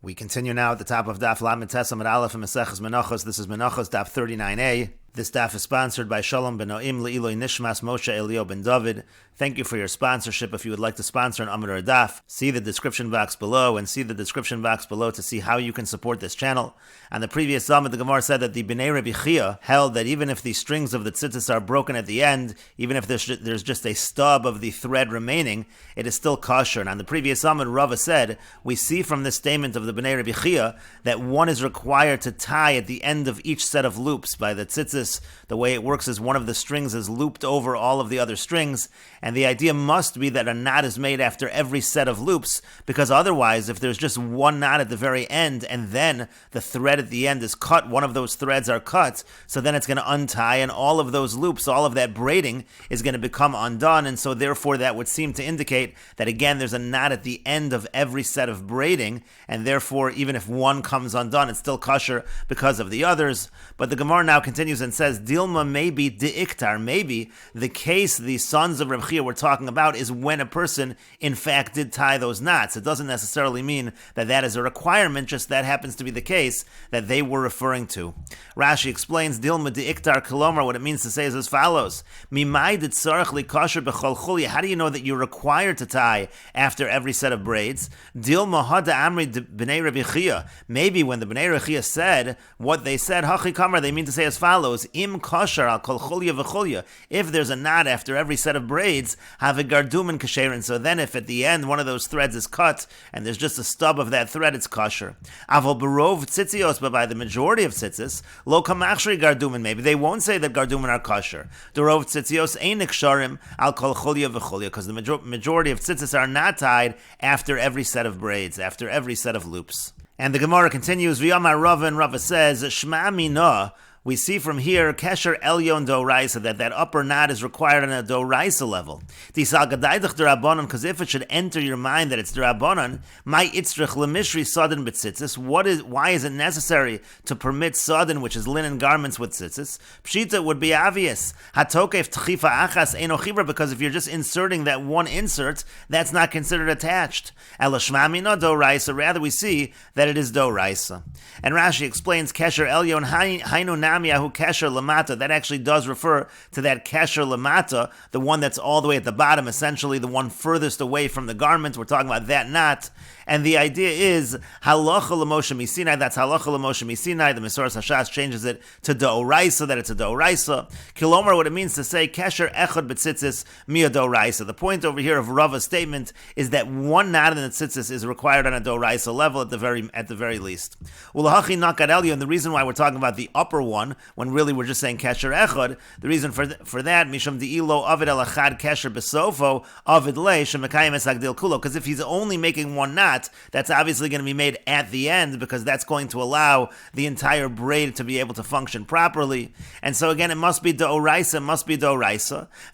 We continue now at the top of Daf Lamed Tesam at Aleph and Meseches Menachos. This is Menachos Daf 39a. This daf is sponsored by Shalom ben Noim Le'iloi Nishmas Moshe Elio ben David. Thank you for your sponsorship. If you would like to sponsor an Amud or a Daf, see the description box below to see how you can support this channel. On the previous Amud, the Gemara said that the Bnei Rabbi Chia held that even if the strings of the tzitzis are broken at the end, even if there's just a stub of the thread remaining, it is still kosher. And on the previous Amud, Rava said, we see from this statement of the Bnei Rabbi Chia that one is required to tie at the end of each set of loops by the tzitzis. The way it works is one of the strings is looped over all of the other strings, and the idea must be that a knot is made after every set of loops, because otherwise, if there's just one knot at the very end, and then the thread at the end is cut, one of those threads are cut, so then it's going to untie, and all of those loops, all of that braiding is going to become undone, and so therefore that would seem to indicate that again there's a knot at the end of every set of braiding, and therefore even if one comes undone, it's still kosher because of the others. But the Gemara now continues and says, Dilma maybe deiktar, maybe the case the sons of Reb Chia were talking about is when a person in fact did tie those knots. It doesn't necessarily mean that that is a requirement, just that happens to be the case that they were referring to. Rashi explains Dilma deiktar kolomar, what it means to say is as follows: Mimai ditzarach li kosher b'chol chulya. How do you know that you're required to tie after every set of braids? Dilma hada amri b'nei Reb Chia. Maybe when the b'nei Reb Chia said what they said, hachi kamar, they mean to say as follows: Im kosher al kol chulya v'chulya. If there's a knot after every set of braids, have a gardum and kasherin. So then, if at the end one of those threads is cut and there's just a stub of that thread, it's kosher. Avol barov tzitzios, but by the majority of tzitzis, lo kamachri gardumin. Maybe they won't say that gardumin are kosher. Dorov tzitzios ein ksharim al kol chulya v'chulya, because the majority of tzitzis are not tied after every set of braids, after every set of loops. And the Gemara continues, V'yamar Rava, and Rava says, Shema mina. We see from here, Kesher Elyon Doraisa, that upper knot is required on a Doraisa level. Because if it should enter your mind that it's Derabanan, my Itzrich Lemishri Sadin B'tzitzis, why is it necessary to permit Sadin, which is linen garments with tzitzis? Pshita would be obvious. Hatokef Tchifa Achas Eino Chibra, because if you're just inserting that one insert, that's not considered attached. Elashmamina Doraisa, rather we see that it is Doraisa. And Rashi explains, Kesher Elyon Hainu Namiyahu Kesher Lamata, that actually does refer to that Kesher Lamata, the one that's all the way at the bottom, essentially the one furthest away from the garment. We're talking about that knot. And the idea is Halacha L'Moshe Misinai, that's Halacha L'Moshe Misinai. The Mesoras Hashas changes it to Doraisa, that it's a Doraisa. Kilomar, what it means to say Kesher Echad B'tzitzis Mia Doraisa. The point over here of Rava's statement is that one knot in the tzitzis is required on a Doraisa level at the very least. Ulahachi Nakat Elyon, and the reason why we're talking about the upper one, when really we're just saying Kesher Echad, the reason for that, Misham De'ilo Avid El Achad Kesher Besofo Avid Le Shemekayim Esagdil Kulo, because if he's only making one knot, that's obviously going to be made at the end, because that's going to allow the entire braid to be able to function properly. And so again, it must be Doraisa,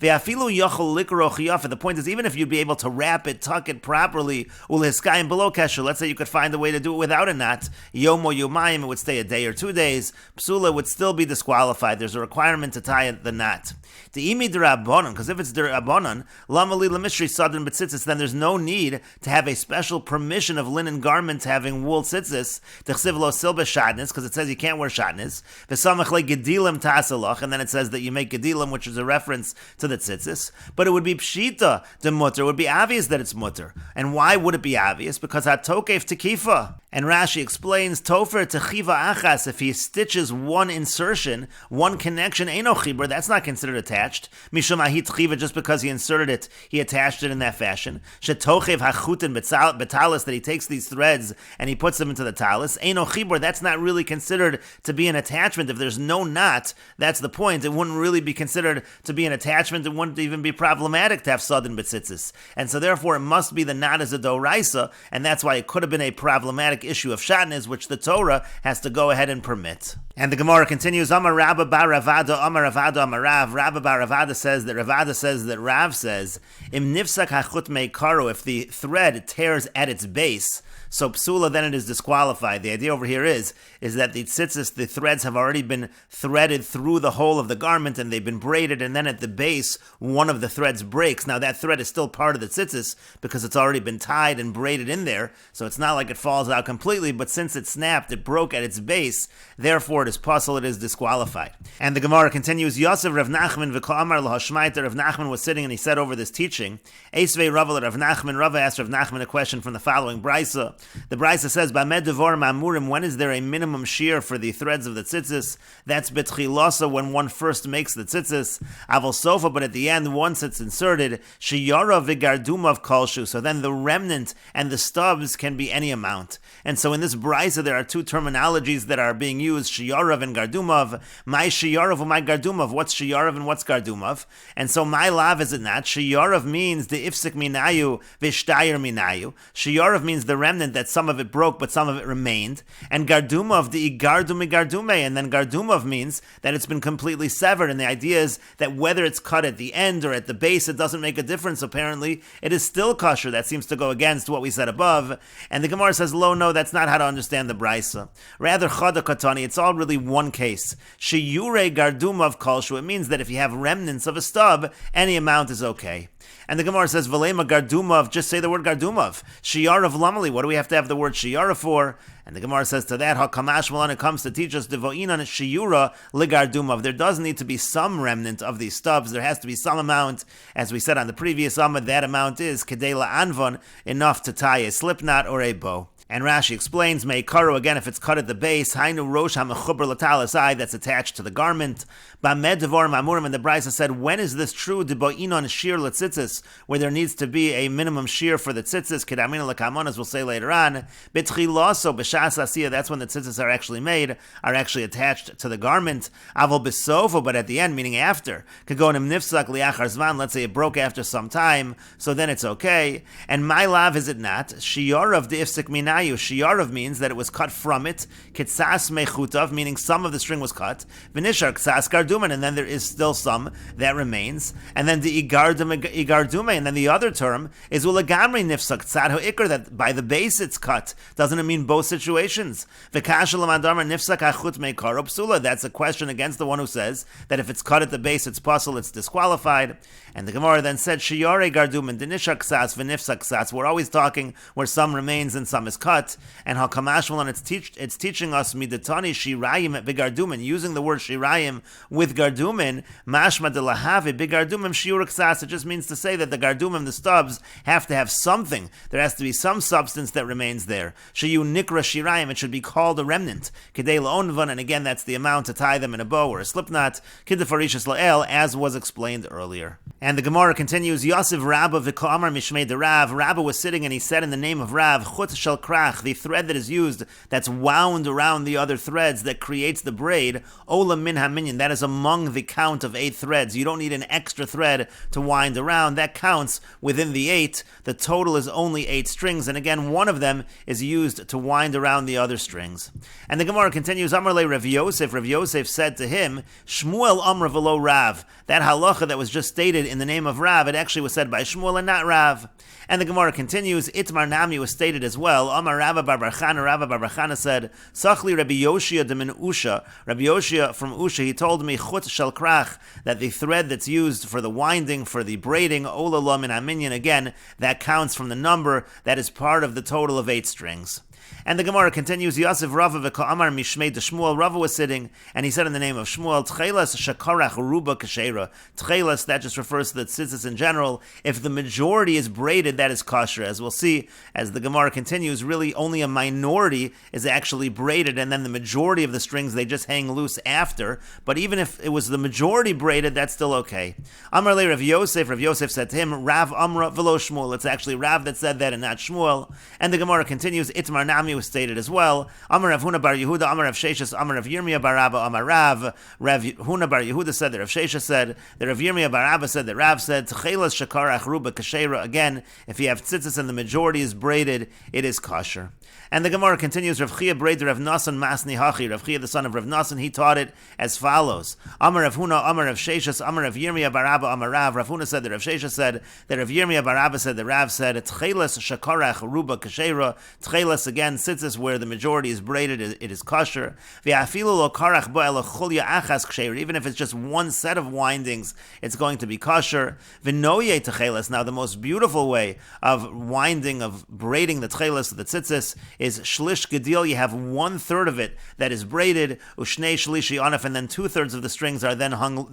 Ve'afilu Yochel Likro Chiyafa. The point is, even if you'd be able to wrap it, tuck it properly, Ulhiskayim below Kesher, let's say you could find a way to do it without a knot, Yomo Yomayim, it would stay a day or 2 days, Psula would still be disqualified. There's a requirement to tie the knot. De'imi D'Rabbanan, because if it's D'Rabbanan, Lamali Lamishri Sadin B'tzitzis, then there's no need to have a special permission of linen garments having wool tzitzis, T'chsiv lo silba shadnis, because it says you can't wear shadnis, V'samach le Gedilim Tasalach, and then it says that you make Gedilim, which is a reference to the tzitzis, but it would be Pshita de mutter, it would be obvious that it's mutter. And why would it be obvious? Because HaTokef Tekifa. And Rashi explains, Tofer Techiva Achas, if he stitches one insertion, one connection, Eino Chibur, that's not considered attached. Mishum Ahit Chiva, just because he inserted it, he attached it in that fashion. Shetochev Hachutin Betalis, that he takes these threads and he puts them into the talis. Eino Chibur, that's not really considered to be an attachment. If there's no knot, that's the point. It wouldn't really be considered to be an attachment. It wouldn't even be problematic to have Sadin Betzitzis. And so therefore it must be the knot as a Doraisa, and that's why it could have been a problematic issue of Shatnez, which the Torah has to go ahead and permit. And the Gemara continues, Amar Rabba bar Ravada, Amar Ravada, Amar Rav. Rabba bar Ravada says that Rav says, Im nifsak hachut meikaru, if the thread tears at its base, so psula, then it is disqualified. The idea over here is that the tzitzis, the threads have already been threaded through the whole of the garment and they've been braided, and then at the base, one of the threads breaks. Now that thread is still part of the tzitzis because it's already been tied and braided in there, so it's not like it falls out completely, but since it snapped, it broke at its base, therefore it is puzzle, it is disqualified. And the Gemara continues, Yosef Rav Nachman v'ko'amar l'hashmaita. Rav Nachman was sitting and he said over this teaching, Eisvei Rava Rav Nachman. Rava asked Rav Nachman a question from the following brisa. The brisa says, B'amed devorim amurim, when is there a minimum shear for the threads of the tzitzis? That's betchilasa, when one first makes the tzitzis. Aval sofa, but at the end, once it's inserted, sheyara v'gardumav kolshu. So then the remnant and the stubs can be any amount. And so in this brisa, there are two terminologies that are being used, sheyarav and gardumav. My sheyarav and my gardumav. What's sheyarav and what's gardumav? And so my lav, is it not? Sheyarav means the ifsik minayu v'shtayir minayu. Sheyarav means the remnant, that some of it broke but some of it remained. And gardumav, the igardu migardume. And then gardumav means that it's been completely severed. And the idea is that whether it's cut at the end or at the base, it doesn't make a difference. Apparently, it is still kosher. That seems to go against what we said above. And the Gemara says, lo, no, that's not how to understand the brisa. Rather, chada katani, it's all really one case. Sheyure gardumav kolshu. It means that if you have remnants of a stub, any amount is okay. And the Gemara says, Velema gardumav, just say the word gardumav. Shiyarav lamali, what do we have to have the word shiyarav for? And the Gemara says to that, Hakamash Malan, it comes to teach us devo'inan shiyura ligardumav. There does need to be some remnant of these stubs. There has to be some amount. As we said on the previous Amud, that amount is kedela anvon, enough to tie a slip knot or a bow. And Rashi explains, Meikaru, again, if it's cut at the base, Hainu Rosh HaMechuber L'Talasai, that's attached to the garment. Ba'med Devorim Amurim, and the Brisa said, when is this true? Debo'inon Shir L'Tzitzis, where there needs to be a minimum shear for the tzitzis, Kedamina L'Kamon, as we'll say later on. B'tchiloso, B'shas Asiyah, that's when the tzitzis are actually made, are actually attached to the garment. Avol B'sofo, but at the end, meaning after. Kagonim Nifsak Li'achar Zvan, let's say it broke after some time, so then it's okay. And my lav, is it not? Shiyorav D'Ifsik Mina, Shiyarav means that it was cut from it. Kitsas mechutav, meaning some of the string was cut. V'nishar ksas garduman, and then there is still some that remains. And then the igardume, and then the other term is ulagamri nifsak tzad ho'ikr, that by the base it's cut. Doesn't it mean both situations? V'kasha l'madamar nifsak achut meikar psula. That's a question against the one who says that if it's cut at the base, it's puzzle, it's disqualified. And the Gemara then said, Shiyare garduman, dinishar ksas v'nifsak ksas. We're always talking where some remains and some is cut. And Hakamashmalan, it's teaching us midatani shirayim at bigardumin, using the word shirayim with gardumin, mashma de lahave bigardumim shiur ksas. It just means to say that the gardumim, the stubs, have to have something. There has to be some substance that remains there. Shayu nikra shirayim, it should be called a remnant. Kedei laonvan, and again, that's the amount to tie them in a bow or a slipknot. Kiddefarishas lael, as was explained earlier. And the Gemara continues, Yosef Rabba v'ko'amar mishmei de Rav. Rabba was sitting and he said in the name of Rav, chut shel krach, the thread that is used, that's wound around the other threads that creates the braid, ola min haminyan, that is among the count of 8 threads. You don't need an extra thread to wind around. That counts within the 8. The total is only 8 strings, and again, one of them is used to wind around the other strings. And the Gemara continues, Amar le Rav Yosef. Rav Yosef said to him, Shmuel Amr v'lo Rav. That halacha that was just stated in the name of Rav, it actually was said by Shmuel and not Rav. And the Gemara continues, Itmar Nami was stated as well. Amar Rabba bar bar Chana said, Sachli Rabbi Yoshia de min Usha. Rabbi Yoshia from Usha, he told me, Chut shel krach, that the thread that's used for the winding, for the braiding, Ola lo min haminyan, again, that counts from the number that is part of the total of 8 strings. And the Gemara continues, Yosef Rava v'ka'amar mishmei de Shmuel. Rava was sitting, and he said in the name of Shmuel, Tchelas shakarach ruba kashera. Tchelas, that just refers to the tzitzis in general. If the majority is braided, that is kosher. As we'll see, as the Gemara continues, really only a minority is actually braided, and then the majority of the strings, they just hang loose after. But even if it was the majority braided, that's still okay. Amar le Rav Yosef said to him, Rav Amra v'lo Shmuel. It's actually Rav that said that and not Shmuel. And the Gemara continues, Itmar Nami Yomi was stated as well. Amar Rav Huna bar Yehuda, Amar Rav Sheshes, Amar Rav Yirmiyah bar Abba, Amar Rav. Rav Huna bar Yehuda said that Rav Sheshes said that Rav Yirmiyah bar Abba said that Rav said Tchelas shakarach ruba kasheira. Again, if you have tzitzis and the majority is braided, it is kosher. And the Gemara continues, Rav Chia braided Rav Nasan Masni Hachi. Rav Chia, the son of Rav Nasan, he taught it as follows. Amar Rav Huna, Amar Rav Sheshes, Amar Rav Yirmiyah bar Abba, Amar Rav. Rav Huna said that Rav Sheshes said that Rav Yirmiyah bar Abba said that Rav said Tchelas shakarach ruba kasheira. Tchelas, again, tzitzis where the majority is braided, it is kosher. V'afilu lo karach bo ela chulya achas kasheira. Even if it's just one set of windings, it's going to be kosher. V'noye tchelas. Now, the most beautiful way of winding, of braiding the tchelas, the tzitzis, is shlish gedil. You have 1/3 of it that is braided, ushnei shlishi anaf, and then 2/3 of the strings are then hung.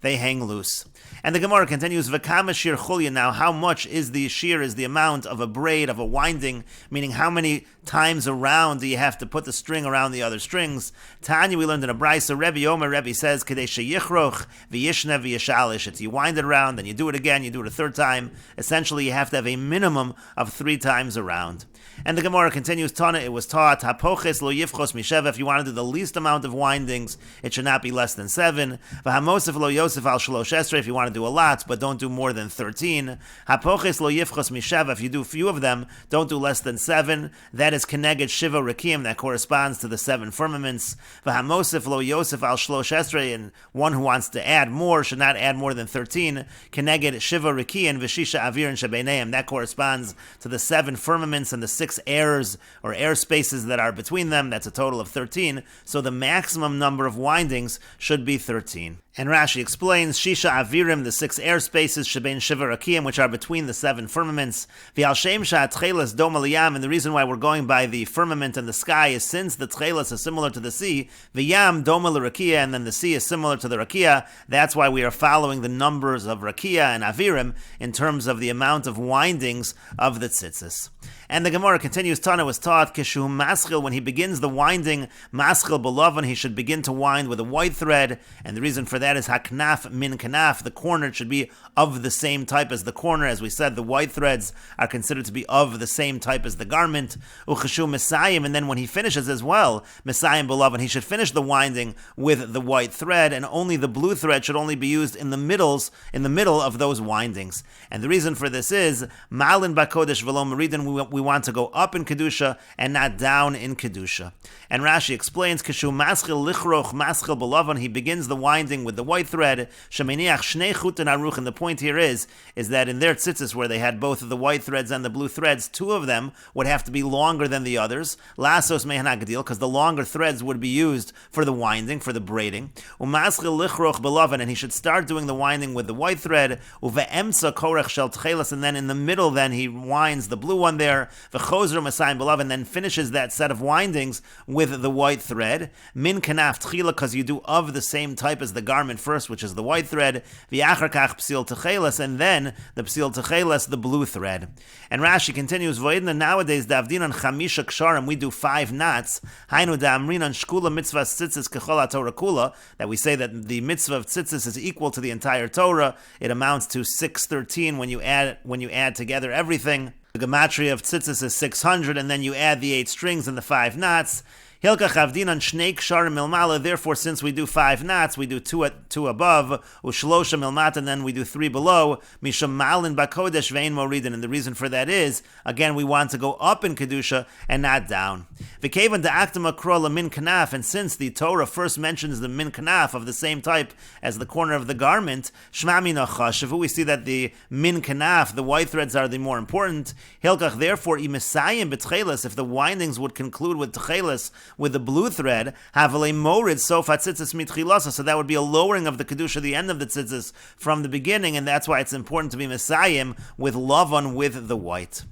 They hang loose. And the Gemara continues, v'kama shir chulya. Now, how much is the shir? Is the amount of a braid, of a winding, meaning how many times around do you have to put the string around the other strings? Tanya, we learned in a brisa, Rebbe Omer, Rebbe says, Kadei sheyichroch v'yishnev v'yishalish. It's you wind it around, then you do it again, you do it a third time. Essentially, you have to have a minimum of 3 times around. And the Gemara continues, Tana, it was taught, Hapoches lo yifchos misheva. If you want to do the least amount of windings, it should not be less than 7. V'hamosef lo yosef al shalosh esrei. If you want to do a lot, but don't do more than 13. Hapoches lo yifchos misheva. If you do few of them, don't do less than 7. That is keneged shiva rekim. That corresponds to the 7 firmaments. V'hamosef lo yosef al shalosh esrei. And one who wants to add more should not add more than 13. Keneged shiva rekim v'shisha avirin shebeineim. That corresponds to the 7 firmaments and the 6 airs or air spaces that are between them. That's a total of 13. So the maximum number of windings should be 13. And Rashi explains, Shisha Avirim, the 6 air spaces, Shebein Shiva Rakiyim, which are between the 7 firmaments. V'al Shem Sha'at Tchelas Doma Liyam, and the reason why we're going by the firmament and the sky is since the Tchelas is similar to the sea, V'yam Doma L'Rakiya, and then the sea is similar to the Rakiya. That's why we are following the numbers of Rakiya and Avirim in terms of the amount of windings of the tzitzis. And the Gemara continues, Tana was taught, Kishu Maschil, when he begins the winding, Maschil Belavan, he should begin to wind with a white thread, and the reason for that is Haknaf min Kanaf, the corner should be of the same type as the corner. As we said, the white threads are considered to be of the same type as the garment. Uchashu Messiah, and then when he finishes as well, Messiah Belavan, he should finish the winding with the white thread, and only the blue thread should only be used in the middle of those windings. And the reason for this is, Malin Bakodesh Velo Meridin, we want to go up in Kedusha and not down in Kedusha. And Rashi explains, Kishu Maschil Lichroch Maschil Belavan, he begins the winding with the white thread, Sheminiach Shnei Chutin Aruch, and the point here is that in their tzitzis, where they had both the white threads and the blue threads, 2 of them would have to be longer than the others, Lasos Mehanagdil, because the longer threads would be used for the winding, for the braiding, Umaschil Lichroch Belavan, and he should start doing the winding with the white thread, Uve'emsa Korech Shel Tchelas, and then in the middle then he winds the blue one there, V'chozer Masayim Belavan, and then finishes that set of windings with the white thread, Min Kanaf Tchila, because you do of the same type as the garment first, which is the white thread, V'yacharkach Psil Techelas, and then the Psil Techelas, the blue thread. And Rashi continues, Voidna, nowadays, Davdinan Chamisha Ksharim, we do 5 knots, Hainu Da'amrinan Shkula Mitzvah Tzitzis Kechol HaTorah Kula, that we say that the mitzvah of tzitzis is equal to the entire Torah. It amounts to 613 when you add together everything. The gematria of tzitzis is 600, and then you add the 8 strings and the 5 knots. Hilka chavdinan shnei ksharim milmala. Therefore, since we do 5 knots, we do 2 above, ushlosha milmat, and then we do 3 below. Misham malin bakodesh vein moridin. And the reason for that is, again, we want to go up in kedusha and not down. V'kevan da'aktama krola min kanaf. And since the Torah first mentions the min kanaf of the same type as the corner of the garment, shmami nachashavu, we see that the min kanaf, the white threads, are the more important. Hilkach, therefore, imisayim betchelas, if the windings would conclude with tchelas, with the blue thread, havale morid sofa tzitzis mitchilasa, so that would be a lowering of the kedusha, the end of the tzitzis, from the beginning, and that's why it's important to be mesayim with lavan, with the white.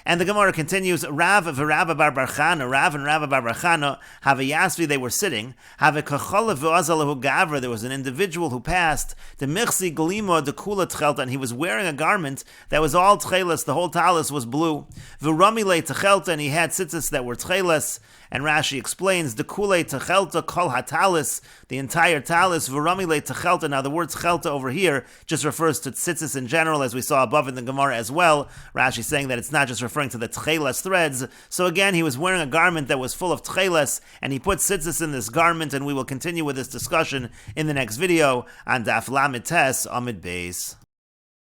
And the Gemara continues, Rav v'Rav bar Barchana, Rav and Rav bar Barchana, have a yasvi, they were sitting, have a kacholav v'azalahu gavra, there was an individual who passed, the michsi glimo de kula tchelta, and he was wearing a garment that was all tchelas, the whole talis was blue, v'ramile tchelta, and he had tzitzis that were tchelas, And Rashi explains, the kule techelta kol hatalis, the entire talis, v'ramile techelta. Now the word techelta over here just refers to tzitzis in general, as we saw above in the Gemara as well. Rashi saying that it's not just referring to the tcheles threads. So again, he was wearing a garment that was full of tcheles, and he put tzitzis in this garment, and we will continue with this discussion in the next video on Daf Lamed Tes Amid Beis.